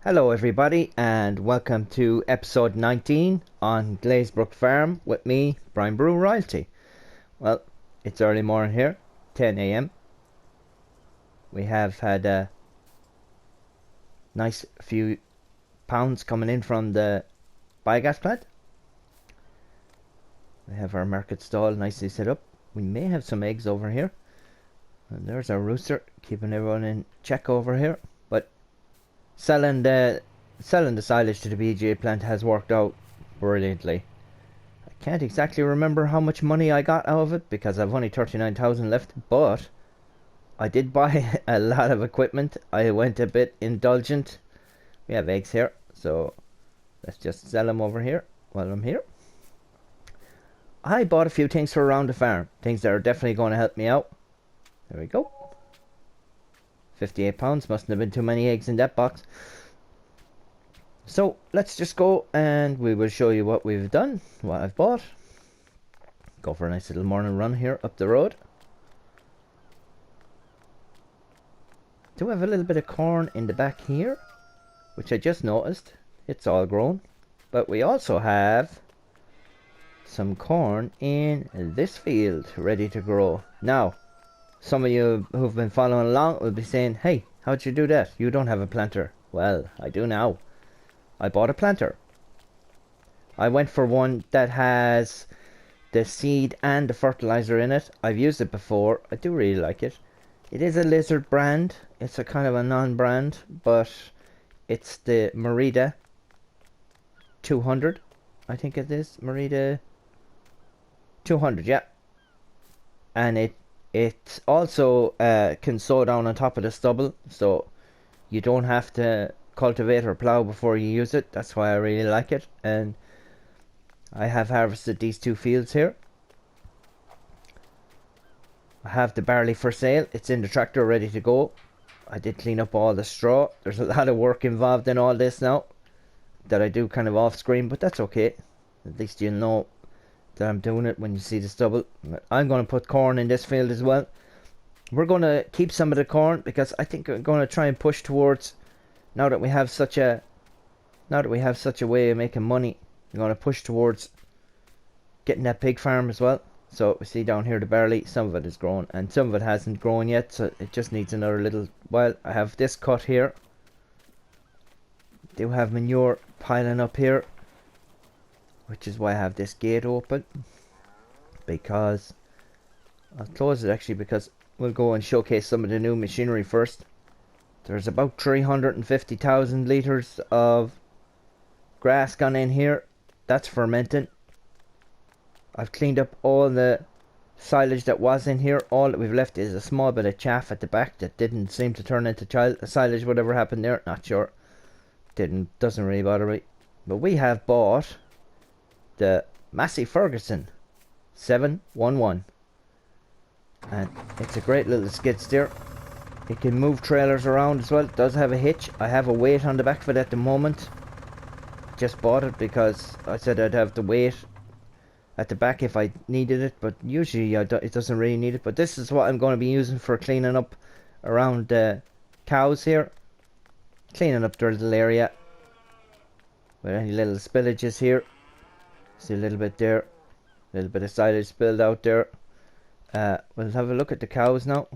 Hello everybody and welcome to episode 19 on Glazebrook Farm with me, Brian Brew Royalty. Well, it's early morning here, 10 a.m. We have had a nice few pounds coming in from the biogas plant. We have our market stall nicely set up. We may have some eggs over here. And there's our rooster keeping everyone in check over here. But selling the silage to the BGA plant has worked out brilliantly. I can't exactly remember how much money I got out of it because I've only 39,000 left, but I did buy a lot of equipment. I went a bit indulgent. We have eggs here, so let's just sell them over here while I'm here. I bought a few things for around the farm, things that are definitely going to help me out. There we go. 58 pounds, mustn't have been too many eggs in that box. So let's just go and we will show you what we've done, what I've bought. Go for a nice little morning run here up the road. Do have a little bit of corn in the back here, which I just noticed. It's all grown. But we also have some corn in this field ready to grow. Now, some of you who've been following along will be saying, hey, how'd you do that? You don't have a planter. Well, I do now. I bought a planter. I went for one that has the seed and the fertilizer in it. I've used it before. I do really like it. It is a Lizard brand. It's a kind of a non-brand, but it's the Merida 200. I think it is Merida 200, yeah. And it also can sow down on top of the stubble, so you don't have to cultivate or plow before you use it. That's why I really like it. And I have harvested these two fields here. I have the barley for sale. It's in the tractor ready to go. I did clean up all the straw. There's a lot of work involved in all this now that I do kind of off screen, but that's okay. At least you'll know that I'm doing it when you see the stubble. I'm going to put corn in this field as well. We're going to keep some of the corn because I think we're going to try and push towards, now that we have such a way of making money, we're going to push towards getting that pig farm as well. So we see down here the barley, some of it is grown and some of it hasn't grown yet, so it just needs another little while. I have this cut here. Do have manure piling up here, which is why I have this gate open, because I'll close it actually because we'll go and showcase some of the new machinery first. There's about 350,000 litres of grass gone in here. That's fermenting. I've cleaned up all the silage that was in here. All that we've left is a small bit of chaff at the back that didn't seem to turn into silage. Whatever happened there, not sure. Doesn't really bother me. But we have bought the Massey Ferguson 711. And it's a great little skid steer. It can move trailers around as well. It does have a hitch. I have a weight on the back of it at the moment. Just bought it because I said I'd have the weight at the back if I needed it, but usually it doesn't really need it. But this is what I'm going to be using for cleaning up around the cows here. Cleaning up their little area with any little spillages here. See a little bit there. A little bit of silage spilled out there. We'll have a look at the cows now.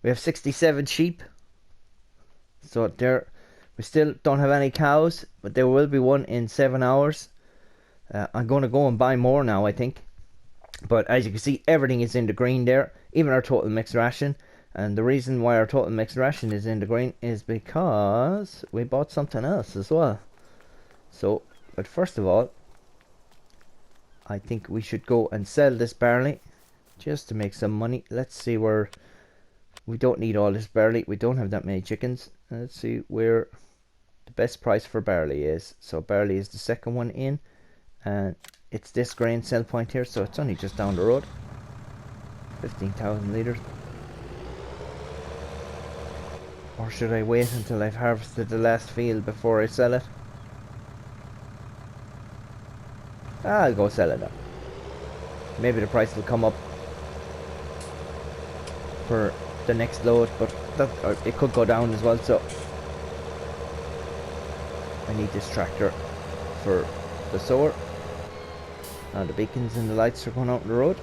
We have 67 sheep. So there, we still don't have any cows, but there will be one in 7 hours. I'm going to go and buy more now, I think. But as you can see, everything is in the green there. Even our total mixed ration. And the reason why our total mixed ration is in the green is because we bought something else as well. So, but first of all, I think we should go and sell this barley just to make some money. Let's see where we don't need all this barley. We don't have that many chickens. Let's see where the best price for barley is. So barley is the second one in, and it's this grain sell point here, so it's only just down the road. 15,000 litres. Or should I wait until I've harvested the last field before I sell it? I'll go sell it now. Maybe the price will come up for the next load, but that, it could go down as well, so I need this tractor for the sower. Now the beacons and the lights are going out on the road.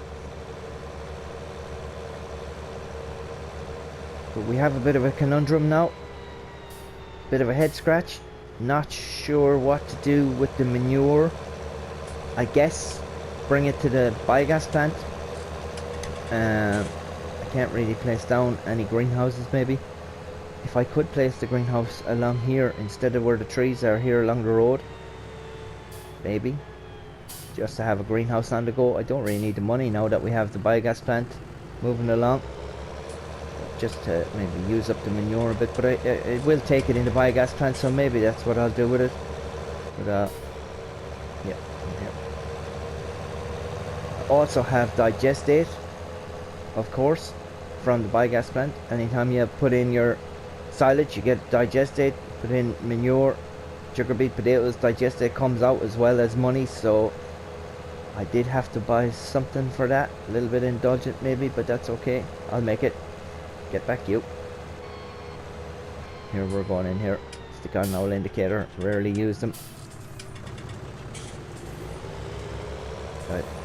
But we have a bit of a conundrum now. Bit of a head scratch. Not sure what to do with the manure. I guess bring it to the biogas plant. I can't really place down any greenhouses maybe. If I could place the greenhouse along here instead of where the trees are here along the road, maybe. Just to have a greenhouse on the go. I don't really need the money now that we have the biogas plant moving along. Just to maybe use up the manure a bit, but I will take it in the biogas plant, so maybe that's what I'll do with it. But yeah. I also have digestate, of course, from the biogas plant. Anytime you put in your silage, you get digestate. Put in manure, sugar beet potatoes, digestate comes out as well as money. So I did have to buy something for that, a little bit indulgent maybe, but that's okay. I'll make it. Get back, you. Here we're going in here. Stick on an oil indicator. Rarely use them.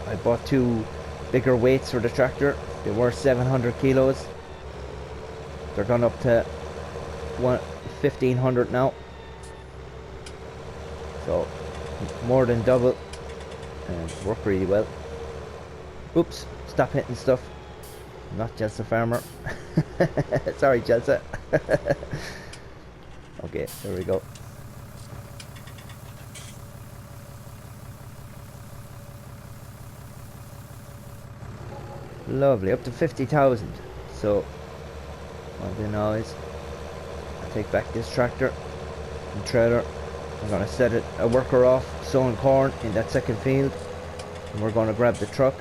I bought 2 bigger weights for the tractor. They were 700 kilos. They're gone up to 1,500 now. So more than double, and work really well. Oops! Stop hitting stuff. Not just a farmer. Sorry, Chelsea. Okay, there we go. Lovely, up to 50,000. So, what I'll do now is I'll take back this tractor and trailer. I'm going to set a worker off sowing corn in that second field. And we're going to grab the truck.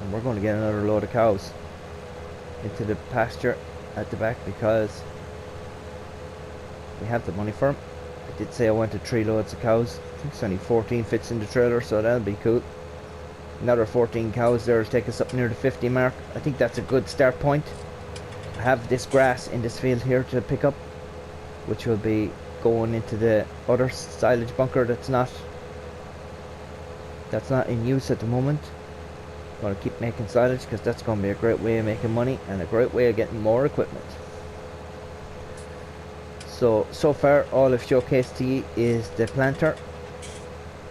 And we're going to get another load of cows into the pasture at the back because we have the money for them. I did say I wanted 3 loads of cows. I think it's only 14 fits in the trailer, so that'll be cool. Another 14 cows there will take us up near the 50 mark. I think that's a good start point. I have this grass in this field here to pick up, which will be going into the other silage bunker that's not in use at the moment. I'm going to keep making silage because that's going to be a great way of making money and a great way of getting more equipment. So far all I've showcased to you is the planter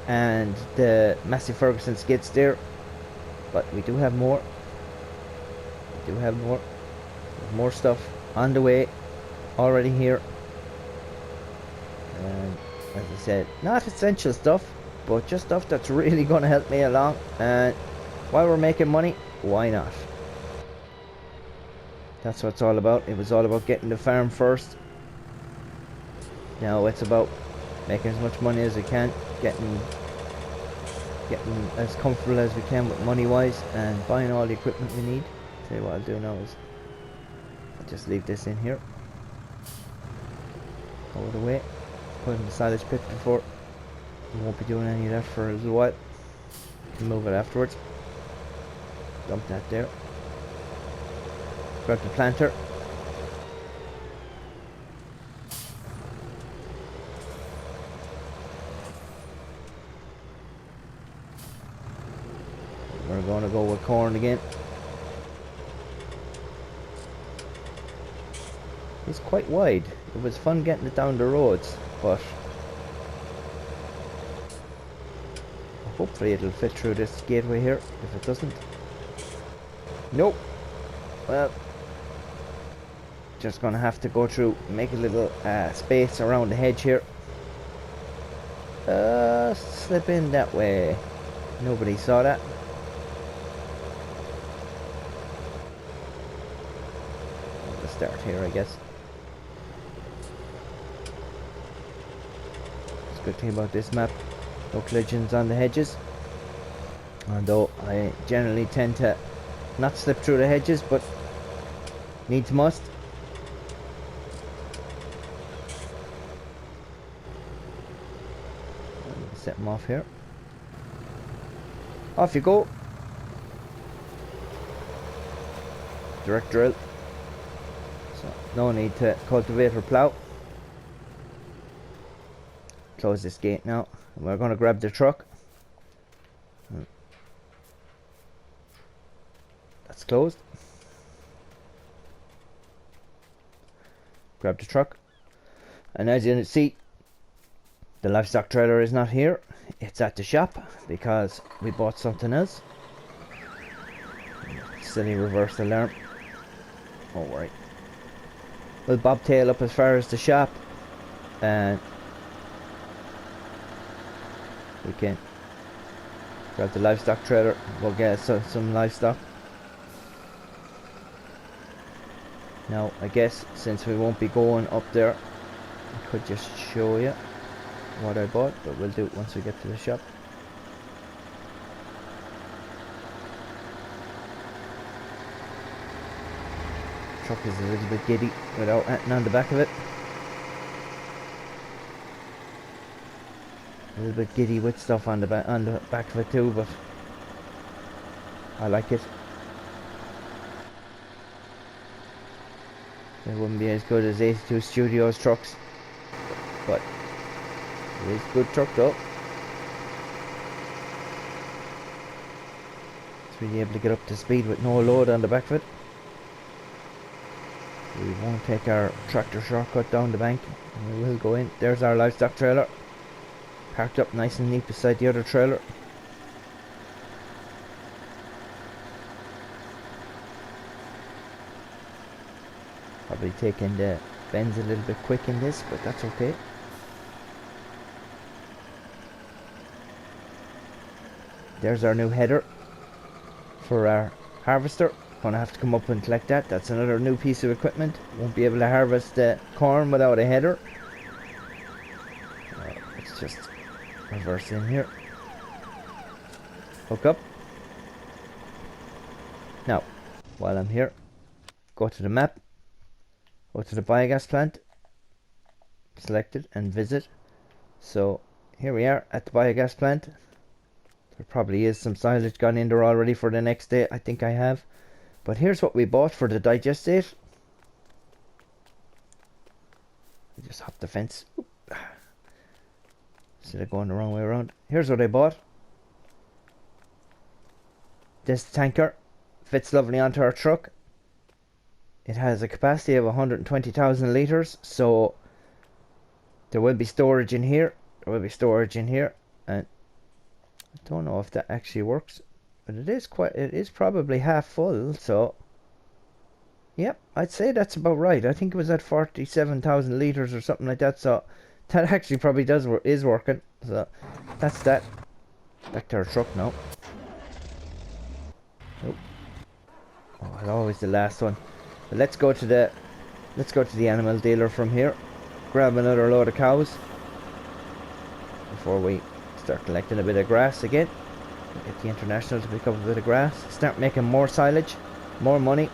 and the Massey Ferguson skid steer, but we do have more. There's more stuff on the way already here, and as I said, not essential stuff, but just stuff that's really going to help me along. And while we're making money, why not? That's what it's all about. It was all about getting the farm first. Now it's about making as much money as we can, getting as comfortable as we can with money wise, and buying all the equipment we need. Tell you what I'll do now is I'll just leave this in here, all the way, put it in the silage pit before. We won't be doing any of that for a little while. Move it afterwards. Dump that there. Grab the planter. We're going to go with corn again. It's quite wide. It was fun getting it down the roads, but hopefully it'll fit through this gateway here. If it doesn't, nope. Well, just gonna have to go through, make a little space around the hedge here. Slip in that way. Nobody saw that. I'll start here, I guess. It's a good thing about this map. No collisions on the hedges, although I generally tend to not slip through the hedges, but needs must. Set them off here. Off you go. Direct drill. So no need to cultivate or plough. close this gate now. We're going to grab the truck. That's closed. Grab the truck. And as you see, the livestock trailer is not here. It's at the shop because we bought something else. Silly reverse alarm. Don't worry. We'll bobtail up as far as the shop and we can grab the livestock trailer. We'll get some livestock. Now I guess since we won't be going up there, I could just show you what I bought, but we'll do it once we get to the shop. Truck is a little bit giddy without anything on the back of it. A little bit giddy with stuff on the back of it too, but I like it. It wouldn't be as good as 82 Studios trucks, but it is a good truck though. It's really able to get up to speed with no load on the back of it. We won't take our tractor shortcut down the bank, and we will go in. There's our livestock trailer, parked up nice and neat beside the other trailer. Probably taking the bends a little bit quick in this, but that's okay. There's our new header for our harvester. Gonna have to come up and collect that. That's another new piece of equipment. Won't be able to harvest the corn without a header. Let's just reverse in here. Hook up. Now, while I'm here, go to the map. Go to the biogas plant. Select it and visit. So here we are at the biogas plant. There probably is some silage gone in there already for the next day. I think I have. But here's what we bought for the digestate. Just hop the fence. Oop. Instead of going the wrong way around. Here's what I bought. This tanker fits lovely onto our truck. It has a capacity of 120,000 litres, so there will be storage in here. There will be storage in here, and I don't know if that actually works. But it is probably half full, so yep, I'd say that's about right. I think it was at 47,000 litres or something like that, so that actually probably is working. So that's that. Back to our truck now. Oh, it's always the last one. But let's go to the animal dealer from here. Grab another load of cows before we start collecting a bit of grass again. Get the International to pick up a bit of grass. Start making more silage, more money.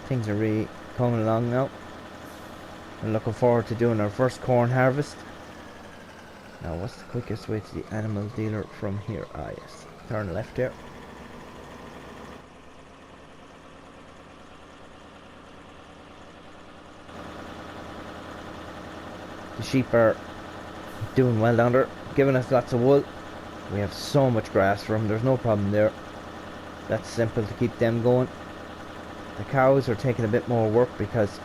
Things are really coming along now. I'm looking forward to doing our first corn harvest. Now, what's the quickest way to the animal dealer from here? Ah, yes. Turn left here. The sheep are doing well down there, giving us lots of wool. We have so much grass for them, there's no problem there. That's simple to keep them going. The cows are taking a bit more work because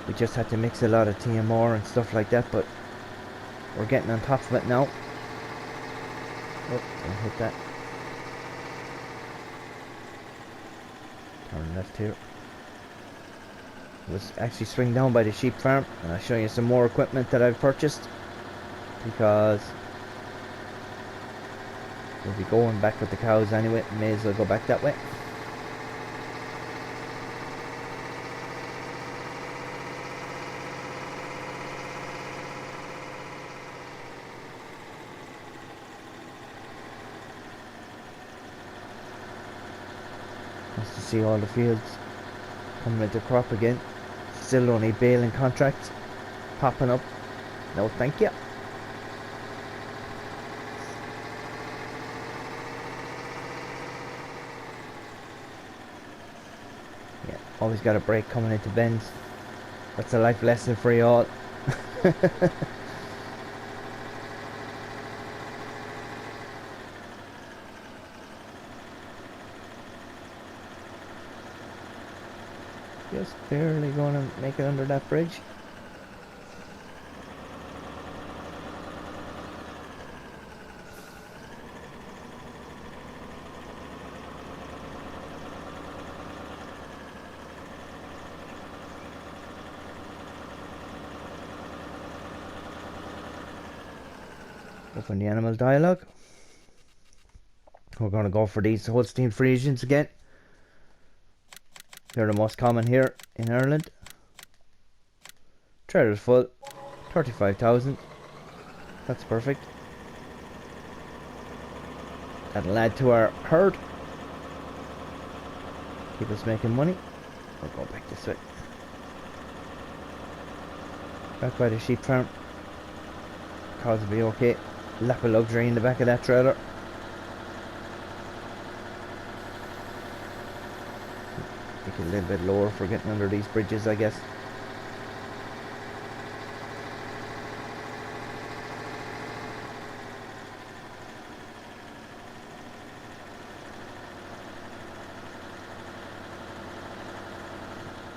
we just had to mix a lot of TMR and stuff like that, but we're getting on top of it now. Oh, don't hit that. Turn left here. Let's actually swing down by the sheep farm and I'll show you some more equipment that I've purchased, because we'll be going back with the cows anyway. May as well go back that way. Nice to see all the fields coming into crop again. Still only baling contracts popping up. No thank you. Yeah, always got a break coming into bends. That's a life lesson for you all. Just barely going to make it under that bridge. Open the animal dialogue. We're going to go for these Holstein Friesians again. They're the most common here in Ireland. Trailer's full. 35,000. That's perfect. That'll add to our herd. Keep us making money. We'll go back this way. Back by the sheep farm. Cars will be okay. Lap of luxury in the back of that trailer. Make it a little bit lower for getting under these bridges, I guess.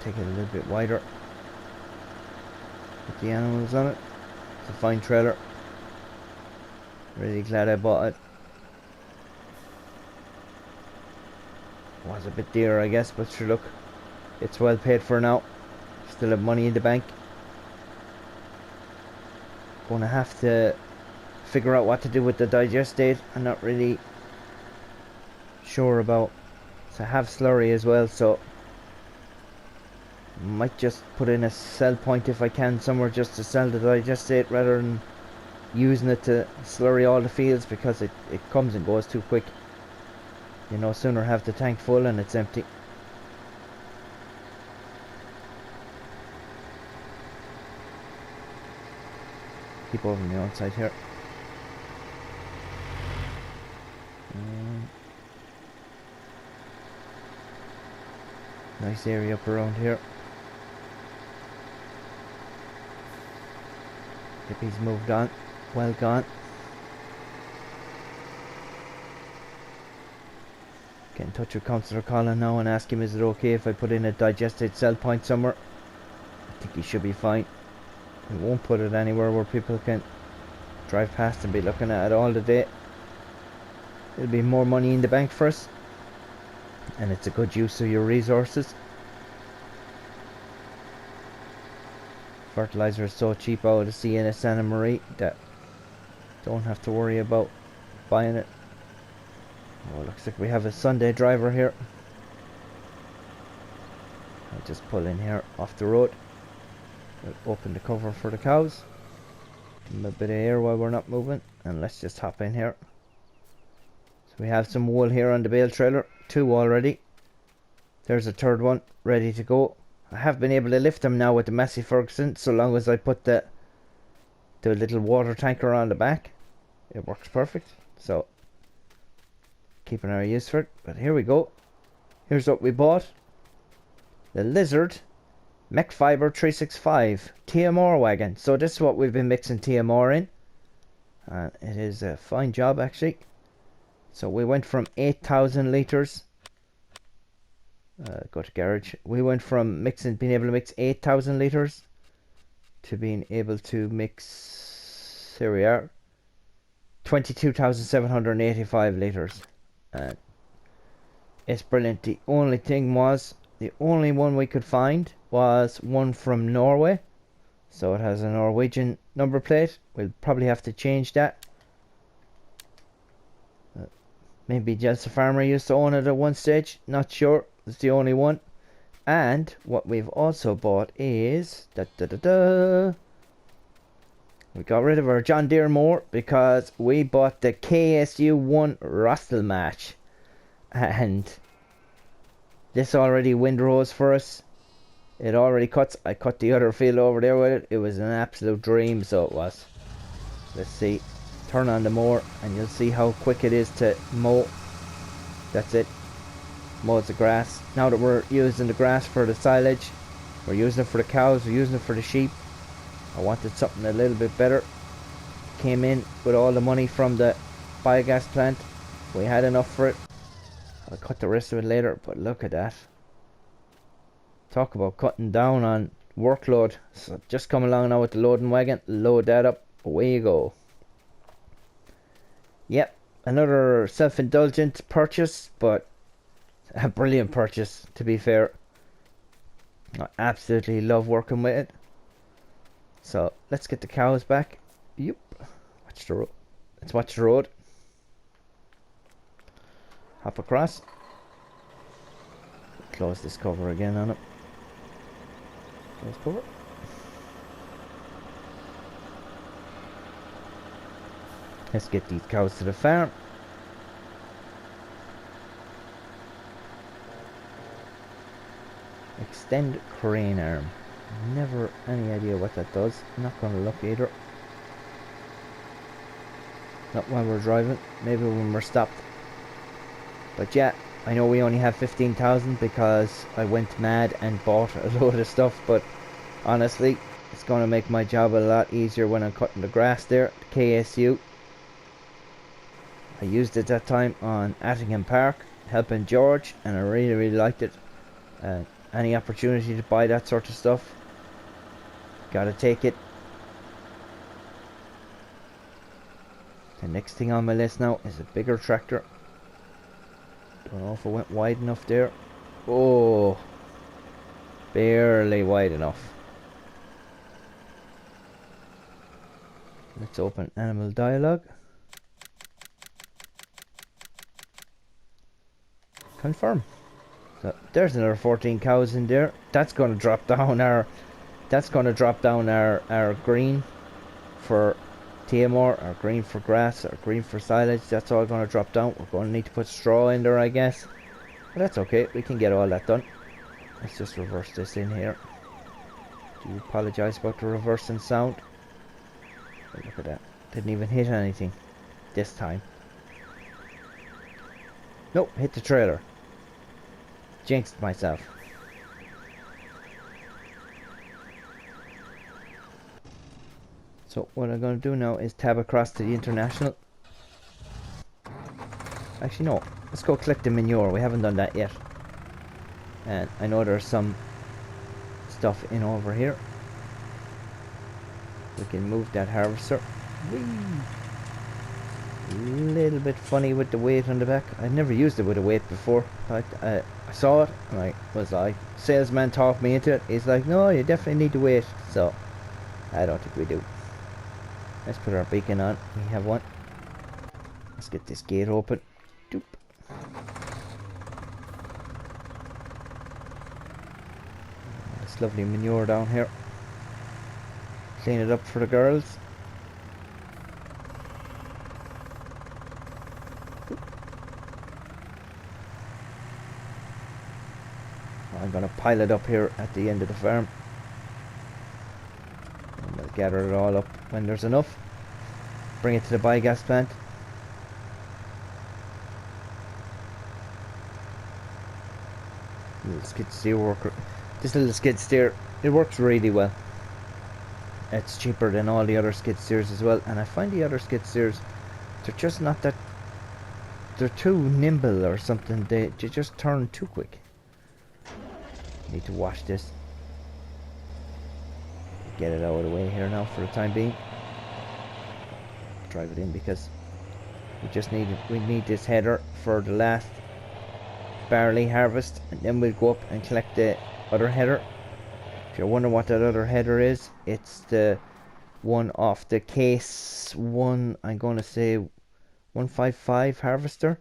Take it a little bit wider. Put the animals on it. It's a fine trailer. Really glad I bought it. Was a bit dear, I guess, but sure, look, it's well paid for now. Still have money in the bank. Gonna have to figure out what to do with the digestate. I'm not really sure about. So I have slurry as well, so might just put in a sell point if I can somewhere just to sell the digestate rather than using it to slurry all the fields, because it comes and goes too quick. You know, sooner have the tank full and it's empty. Keep over on the outside here. Nice area up around here. Hippie's moved on. Well gone. Get in touch with Councillor Colin now and ask him, is it okay if I put in a digestate sell point somewhere? I think he should be fine. We won't put it anywhere where people can drive past and be looking at it all the day. It'll be more money in the bank for us, and it's a good use of your resources. Fertilizer is so cheap out of sea in Santa Maria that don't have to worry about buying it. Oh, looks like we have a Sunday driver here. I'll just pull in here off the road. We'll open the cover for the cows. Give them a bit of air while we're not moving, and let's just hop in here. So we have some wool here on the bale trailer, 2 already. There's a 3rd one ready to go. I have been able to lift them now with the Massey Ferguson, so long as I put the little water tanker on the back. It works perfect, so keep an eye use for it. But here we go. Here's what we bought. The Lizard Mech Fiber 365 TMR wagon. So this is what we've been mixing TMR in, and it is a fine job actually. So we went from 8,000 litres. Go to garage. We went from being able to mix 8,000 litres to being able to mix, here we are, 22,785 litres. And it's brilliant. The only thing was, the only one we could find was one from Norway. So it has a Norwegian number plate. We'll probably have to change that. Maybe Jelsa Farmer used to own it at one stage. Not sure. It's the only one. And what we've also bought is we got rid of our John Deere mower because we bought the KSU1 Rostel match, and this already windrows for us. It already cuts. I cut the other field over there with it. It was an absolute dream, so it was. Let's see. Turn on the mower and you'll see how quick it is to mow. That's it. Mows the grass. Now that we're using the grass for the silage, We're using it for the cows, we're using it for the sheep. I wanted something a little bit better. Came in with all the money from the biogas plant. We had enough for it. I'll cut the rest of it later, but look at that. Talk about cutting down on workload. So just come along now with the loading wagon, load that up, away you go. Yep, another self-indulgent purchase, but a brilliant purchase, to be fair. I absolutely love working with it. So let's get the cows back. Yep. Watch the road. Let's watch the road. Hop across. Close this cover again on it. Close cover. Let's get these cows to the farm. Extend crane arm. Never any idea what that does. I'm not going to look either. Not while we're driving. Maybe when we're stopped. But yeah, I know we only have 15,000 because I went mad and bought a load of stuff. But honestly, it's going to make my job a lot easier when I'm cutting the grass there. The KSU. I used it that time on Attingham Park, helping George, and I really liked it. Any opportunity to buy that sort of stuff, gotta take it. The next thing on my list now is a bigger tractor. Don't know if it went wide enough there. Oh, barely wide enough. Let's open animal dialogue. Confirm. So there's another 14 cows in there. That's going to drop down our. That's going to drop down our green for TMR, our green for grass, our green for silage. That's all going to drop down. We're going to need to put straw in there, I guess. But that's okay. We can get all that done. Let's just reverse this in here. Do apologise about the reversing sound. Oh, look at that. Didn't even hit anything this time. Nope, hit the trailer. Jinxed myself. So what I'm going to do now is tab across to the international. Actually no, let's go collect the manure. We haven't done that yet. And I know there's some stuff in over here. We can move that harvester. Whee! A little bit funny with the weight on the back. I've never used it with a weight before. I saw it and I was like, salesman talked me into it. He's like, no, you definitely need to wait. So I don't think we do. Let's put our beacon on. We have one. Let's get this gate open. Doop. This lovely manure down here. Clean it up for the girls. I'm going to pile it up here at the end of the farm. And we'll gather it all up when there's enough. Bring it to the biogas plant. Little skid steer worker. This little skid steer, it works really well. It's cheaper than all the other skid steers as well. And I find the other skid steers, they're just not that... They're too nimble or something. They just turn too quick. Need to wash this. Get it out of the way here now for the time being. Drive it in because we need this header for the last barley harvest, and then we'll go up and collect the other header. If you're wondering what that other header is, it's the one off the case one, I'm going to say 155 harvester.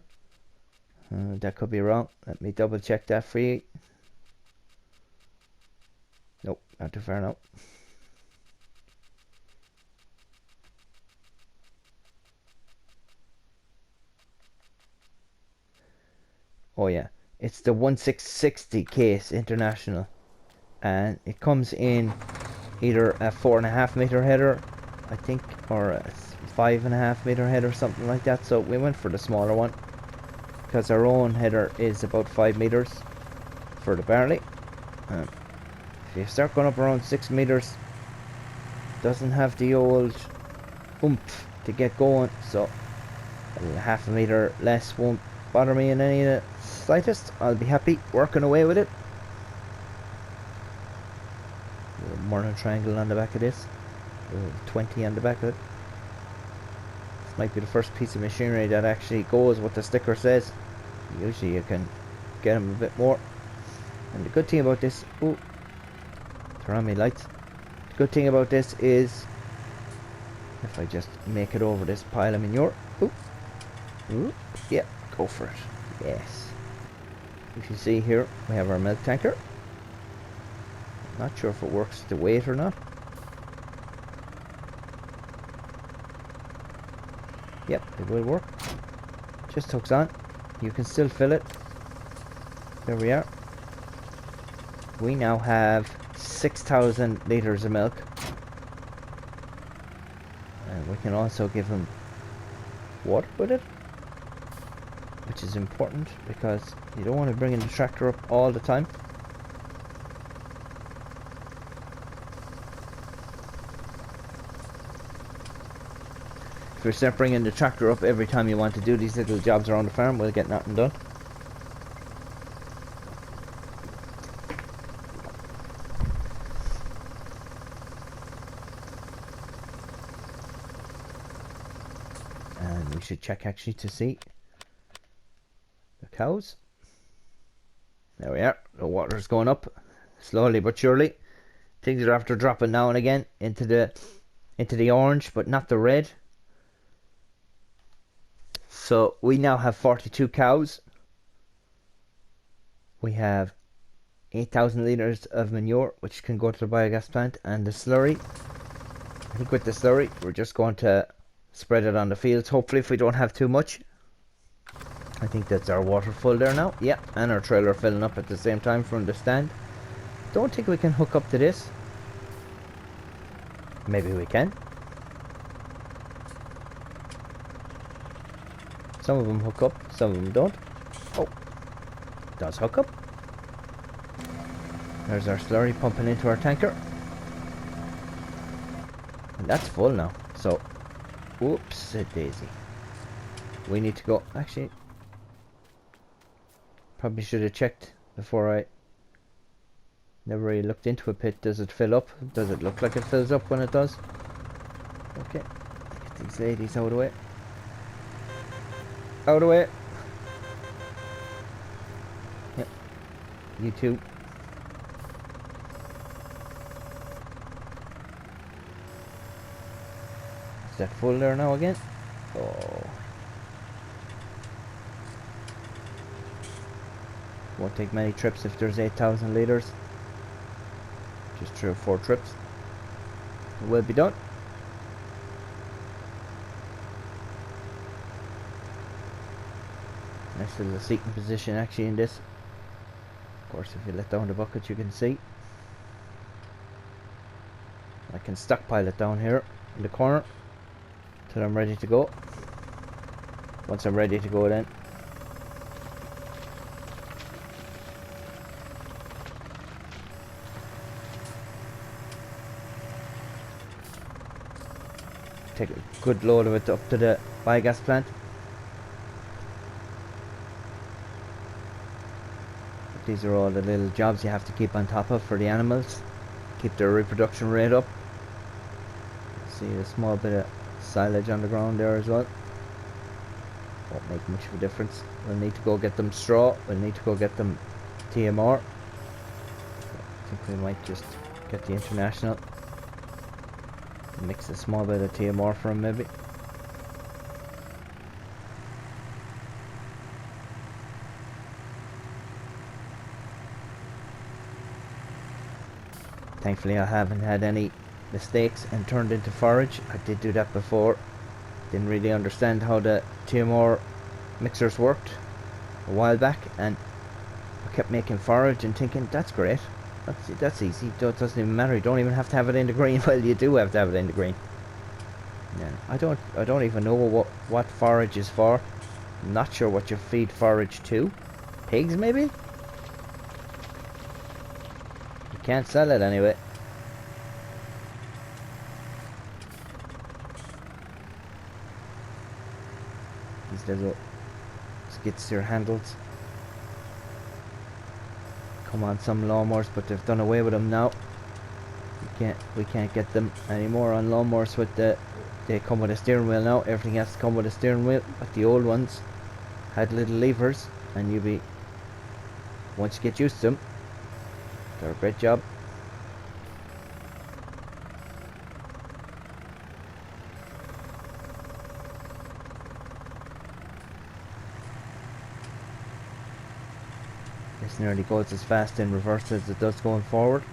That could be wrong. Let me double check that for you. Nope, not too far now. Oh yeah, it's the 1660 case international, and it comes in either a 4.5 meter header, I think, or a 5.5 meter header, something like that. So we went for the smaller one because our own header is about 5 meters for the barley. If you start going up around 6 meters, doesn't have the old oomph to get going, so a half a meter less won't bother me in any of the slightest. I'll be happy working away with it. A little morning triangle on the back of this, a little 20 on the back of it. This might be the first piece of machinery that actually goes what the sticker says. Usually you can get them a bit more. And the good thing about this, oh, turn on my lights. The good thing about this is, if I just make it over this pile of manure, ooh, yeah, go for it, yes. If you see here, we have our milk tanker. Not sure if it works the weight or not. Yep, it will work. Just hooks on. You can still fill it. There we are. We now have 6,000 litres of milk. And we can also give them water with it, which is important because you don't want to bring in the tractor up all the time. If we start bringing the tractor up every time you want to do these little jobs around the farm, we'll get nothing done. And we should check actually to see the cows. There we are. The water's going up slowly but surely. Things are after dropping now and again into the orange, but not the red. So we now have 42 cows. We have 8,000 litres of manure, which can go to the biogas plant, and the slurry. I think with the slurry, we're just going to spread it on the fields, hopefully, if we don't have too much. I think that's our water full there now. Yeah, and our trailer filling up at the same time from the stand. Don't think we can hook up to this. Maybe we can. Some of them hook up, some of them don't. Oh, it does hook up. There's our slurry pumping into our tanker. And that's full now. So, whoops a daisy. We need to go. Actually, probably should have checked before I never really looked into a pit. Does it fill up? Does it look like it fills up when it does? Okay. Get these ladies out of the way. Out of the way. Yep. You too. Is that full there now again? Oh. Won't take many trips if there's 8,000 litres. Just 3 or 4 trips. It will be done. Nice little seating position actually in this. Of course, if you let down the bucket you can see. I can stockpile it down here in the corner till I'm ready to go. Once I'm ready to go then take a good load of it up to the biogas plant. These are all the little jobs you have to keep on top of for the animals. Keep their reproduction rate up. See a small bit of silage on the ground there as well. Won't make much of a difference. We'll need to go get them straw. We'll need to go get them TMR. I think we might just get the International. Mix a small bit of TMR for them maybe. Thankfully I haven't had any mistakes and turned into forage. I did do that before. Didn't really understand how the TMR mixers worked a while back, and I kept making forage and thinking that's great. That's easy. It doesn't even matter. You don't even have to have it in the green. Well, you do have to have it in the green. Yeah, I don't even know what forage is for. I'm not sure what you feed forage to. Pigs maybe? can't sell it anyway. These little skid steer handles come on some lawnmowers, but they've done away with them now. We can't get them anymore on lawnmowers with they come with a steering wheel now. Everything has to come with a steering wheel, but the old ones had little levers, and once you get used to them, they're a great job. This nearly goes as fast in reverse as it does going forward.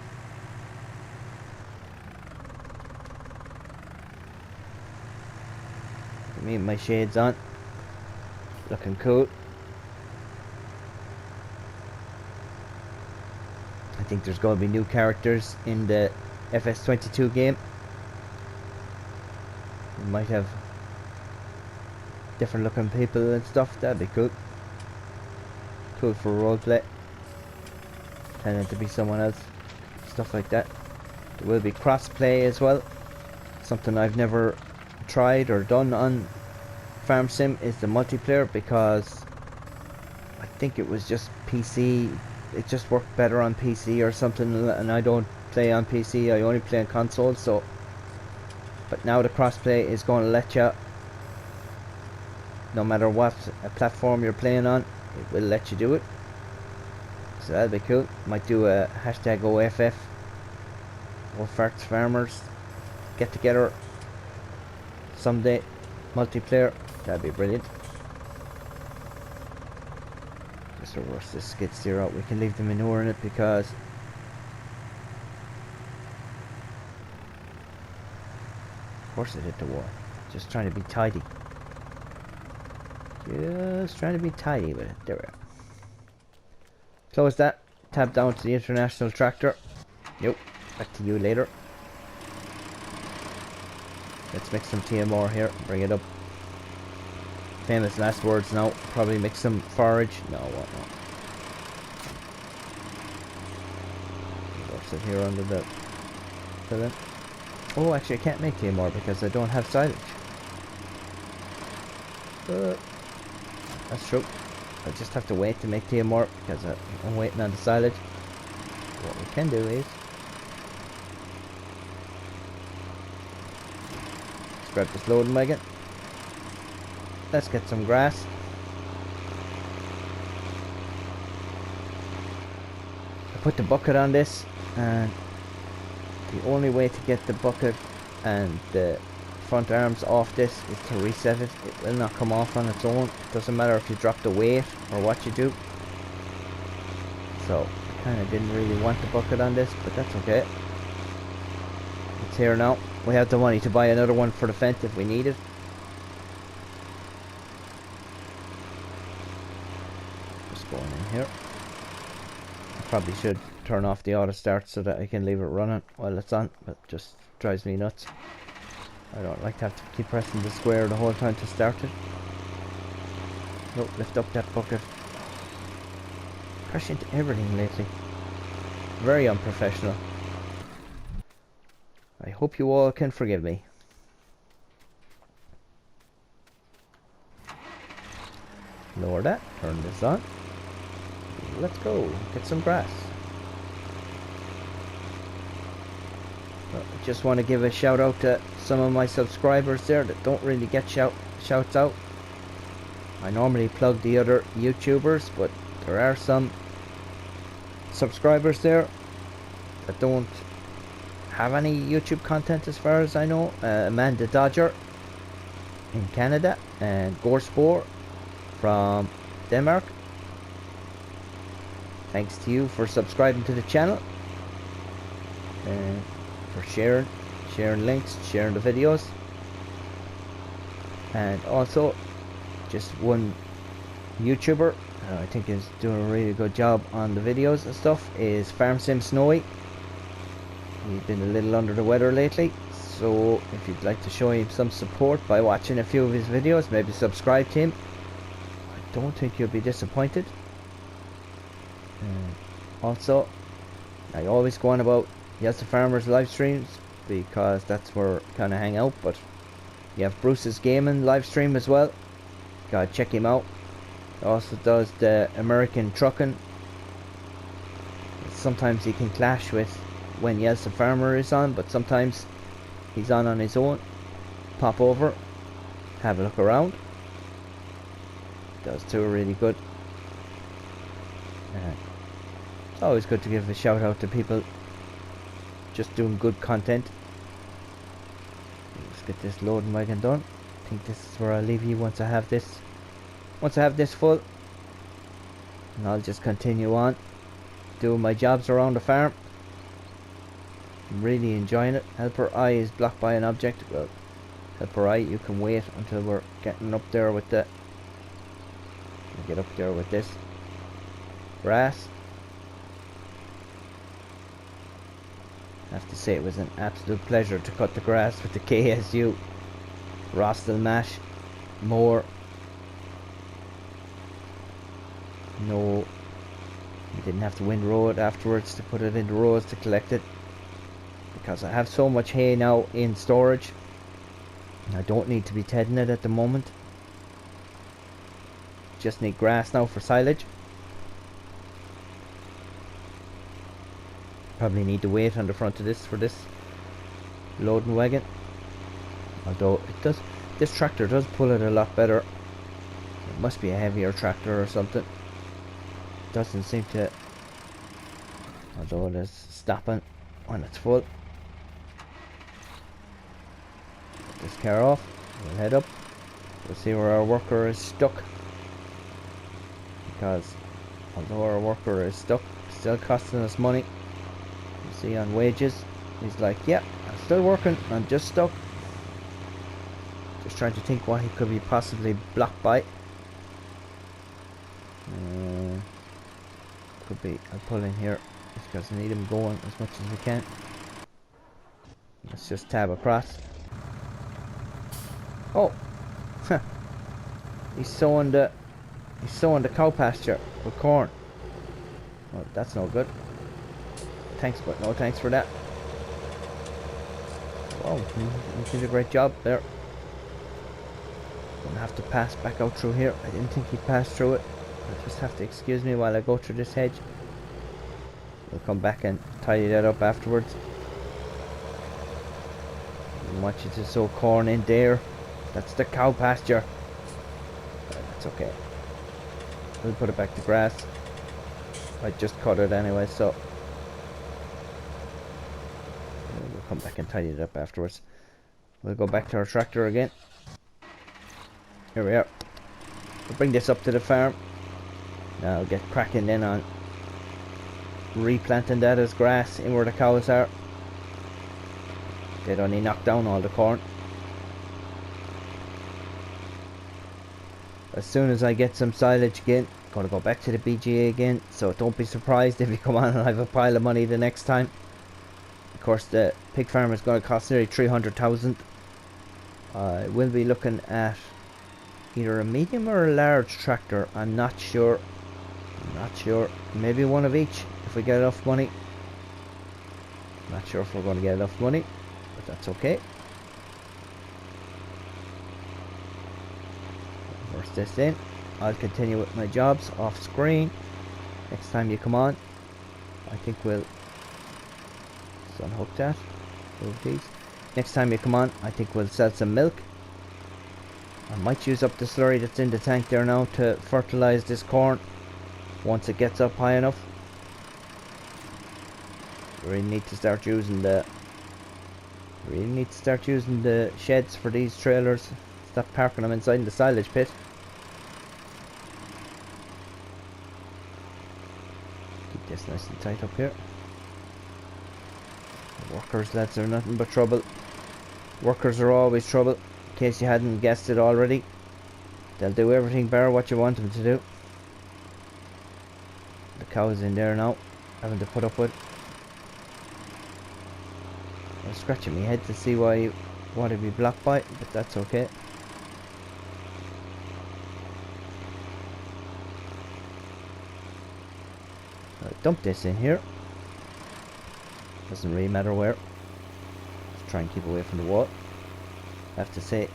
Me and my shades on, looking cool. I think there's going to be new characters in the FS22 game. We might have different looking people and stuff. That'd be cool. Cool for roleplay. Pretending to be someone else. Stuff like that. There will be crossplay as well. Something I've never tried or done on Farm Sim is the multiplayer, because I think it was just PC. It just worked better on PC or something, and I don't play on PC. I only play on console. So, but now the crossplay is going to let you, no matter what platform you're playing on, it will let you do it. So that'll be cool. Might do a hashtag OFF, Old Farts Farmers, get together someday, multiplayer. That'd be brilliant. Just reverse this skid steer out. We can leave the manure in it because of course it hit the wall. Just trying to be tidy. Just trying to be tidy with it. There we are. Close that. Tab down to the international tractor. Yep. Back to you later. Let's mix some TMR here. Bring it up. Famous last words now. Probably mix some forage. No, what not. Sit here under the filling. Oh, actually I can't make TMR because I don't have silage. That's true. I just have to wait to make TMR because I'm waiting on the silage. What we can do is let's grab this loading wagon. Let's get some grass. I put the bucket on this, and the only way to get the bucket and the front arms off this is to reset it. It will not come off on its own. It doesn't matter if you drop the weight or what you do. So I kind of didn't really want the bucket on this, but that's okay. It's here now. We have the money to buy another one for the fence if we need it. Just going in here. I probably should turn off the auto start so that I can leave it running while it's on, but it just drives me nuts. I don't like to have to keep pressing the square the whole time to start it. No, lift up that bucket. Crash into everything lately. Very unprofessional. I hope you all can forgive me. Lower that, turn this on. Let's go, get some grass. Well, I just want to give a shout out to some of my subscribers there that don't really get shouts out. I normally plug the other YouTubers, but there are some subscribers there that don't have any YouTube content as far as I know. Amanda Dodger in Canada and Gorspor from Denmark. Thanks to you for subscribing to the channel and for sharing links, sharing the videos. And also just one YouTuber I think is doing a really good job on the videos and stuff is Farm Sim Snowy. He's been a little under the weather lately, so if you'd like to show him some support by watching a few of his videos, maybe subscribe to him. I don't think you'll be disappointed. Also, I always go on about Yes the Farmers live streams because that's where I kind of hang out, but you have Bruce's gaming live stream as well. Gotta check him out. He also does the American trucking. Sometimes he can clash with when Yes the Farmer is on, but sometimes he's on his own. Pop over, have a look around. Those two are really good. It's always good to give a shout out to people just doing good content. Let's get this loading wagon done. I think this is where I'll leave you once I have this. Once I have this full, and I'll just continue on doing my jobs around the farm. I'm really enjoying it. Helper I is blocked by an object. Well, Helper I, you can wait until we're getting up there with the. Get up there with this grass. I have to say it was an absolute pleasure to cut the grass with the KSU Rostel Mash mower. No, you didn't have to windrow it afterwards to put it into rows to collect it, because I have so much hay now in storage. I don't need to be tedding it at the moment. Just need grass now for silage. Probably need to wait on the front of this for this loading wagon. Although it does, this tractor does pull it a lot better. It must be a heavier tractor or something. Doesn't seem to, although it is stopping when it's full. Get this car off. We'll head up. We'll see where our worker is stuck. Because although our worker is stuck, it's still costing us money. You see on wages, he's like, yeah, I'm still working, I'm just stuck. Just trying to think what he could be possibly blocked by. Could be, I'll pull in here because I need him going as much as we can. Let's just tab across. Oh, he's sowing the cow pasture with corn. Well, that's no good. Thanks, but no thanks for that. Oh, he did a great job there. Gonna have to pass back out through here. I didn't think he'd pass through it. I just have to excuse me while I go through this hedge. We'll come back and tidy that up afterwards. I want you to sow corn in there. That's the cow pasture. That's okay. We'll put it back to grass. I just cut it anyway, so we'll come back and tidy it up afterwards. We'll go back to our tractor again. Here we are. We'll bring this up to the farm. Now I'll get cracking then on replanting that as grass in where the cows are. They'd only knock down all the corn. As soon as I get some silage again, I'm going to go back to the BGA again, so don't be surprised if you come on and I have a pile of money the next time. Of course the pig farm is going to cost nearly 300,000. I will be looking at either a medium or a large tractor. I'm not sure. Maybe one of each if we get enough money. Not sure if we're going to get enough money, but that's okay. Reverse this in. I'll continue with my jobs off screen. Next time you come on, I think we'll unhook that. Move these. Next time you come on, I think we'll sell some milk. I might use up the slurry that's in the tank there now to fertilize this corn once it gets up high enough. We really need to start using the sheds for these trailers. Stop parking them inside the silage pit. Keep this nice and tight up here. The workers, lads, are nothing but trouble. Workers are always trouble. In case you hadn't guessed it already, they'll do everything bar what you want them to do. The cow's in there now, having to put up with. I'm scratching my head to see why you want to be blocked by, but that's okay. I'll dump this in here. Doesn't really matter where. Just try and keep away from the wall. I have to say,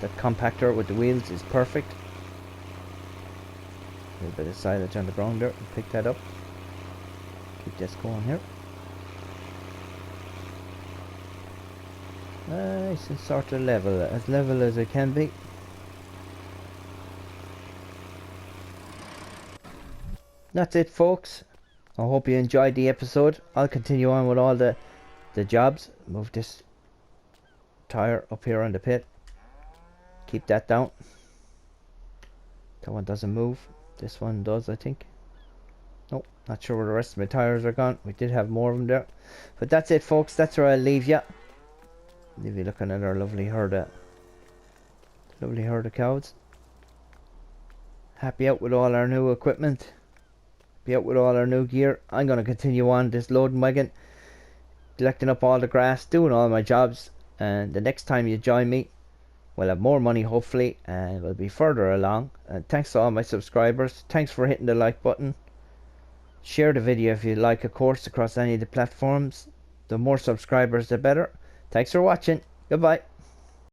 that compactor with the wheels is perfect. A little bit of silage on the ground there. Pick that up. Keep this going here. Nice and sort of level as it can be. That's it, folks. I hope you enjoyed the episode. I'll continue on with all the jobs. Move this tire up here on the pit. Keep that down. That one doesn't move. This one does, I think. Nope, not sure where the rest of my tires are gone. We did have more of them there. But that's it, folks. That's where I'll leave you. Leave you looking at our lovely herd of cows. Happy out with all our new equipment. Happy out with all our new gear. I'm going to continue on this loading wagon, collecting up all the grass, doing all my jobs. And the next time you join me, we'll have more money, hopefully, and we'll be further along. And thanks to all my subscribers. Thanks for hitting the like button. Share the video if you like, of course, across any of the platforms. The more subscribers, the better. Thanks for watching. Goodbye.